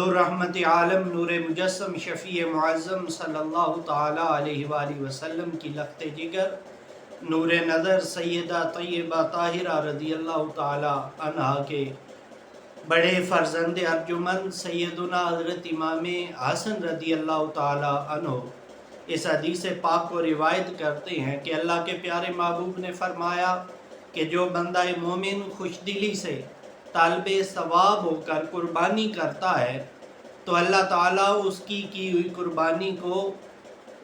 نور رحمت عالم، نور مجسم، شفیع معظم صلی اللہ تعالی علیہ وآلہ وسلم کی لخت جگر، نور نظر سیدہ طیبہ طاہرہ رضی اللہ تعالی عنہا کے بڑے فرزند ارجمند سیدنا حضرت امام حسن رضی اللہ تعالی عنہ اس حدیث پاک کو روایت کرتے ہیں کہ اللہ کے پیارے محبوب نے فرمایا کہ جو بندہ مومن خوش دلی سے طالب ثواب ہو کر قربانی کرتا ہے تو اللہ تعالیٰ اس کی ہوئی قربانی کو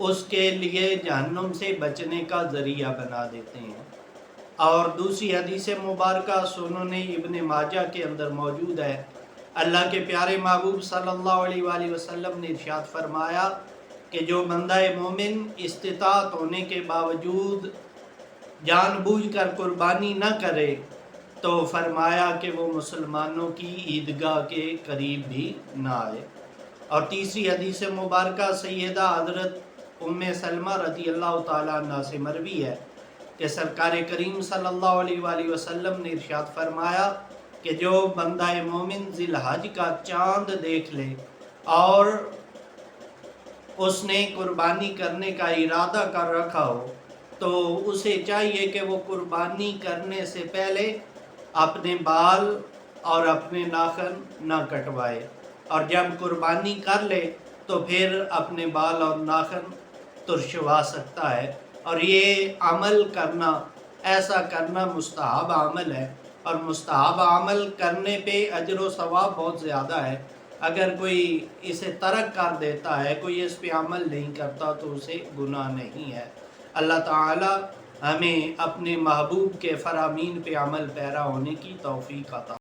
اس کے لیے جہنم سے بچنے کا ذریعہ بنا دیتے ہیں۔ اور دوسری حدیث مبارکہ سنن ابن ماجہ کے اندر موجود ہے، اللہ کے پیارے محبوب صلی اللہ علیہ وآلہ وسلم نے ارشاد فرمایا کہ جو بندہ مومن استطاعت ہونے کے باوجود جان بوجھ کر قربانی نہ کرے تو فرمایا کہ وہ مسلمانوں کی عیدگاہ کے قریب بھی نہ آئے۔ اور تیسری حدیث مبارکہ سیدہ حضرت ام سلمہ رضی اللہ تعالیٰ عنہ سے مروی ہے کہ سرکار کریم صلی اللہ علیہ وآلہ وسلم نے ارشاد فرمایا کہ جو بندہ مومن ذی الحج کا چاند دیکھ لے اور اس نے قربانی کرنے کا ارادہ کر رکھا ہو تو اسے چاہیے کہ وہ قربانی کرنے سے پہلے اپنے بال اور اپنے ناخن نہ کٹوائے، اور جب قربانی کر لے تو پھر اپنے بال اور ناخن ترشوا سکتا ہے۔ اور یہ عمل کرنا، ایسا کرنا مستحب عمل ہے، اور مستحب عمل کرنے پہ اجر و ثواب بہت زیادہ ہے۔ اگر کوئی اسے ترک کر دیتا ہے، کوئی اس پہ عمل نہیں کرتا تو اسے گناہ نہیں ہے۔ اللہ تعالی ہمیں اپنے محبوب کے فرامین پہ عمل پیرا ہونے کی توفیق عطا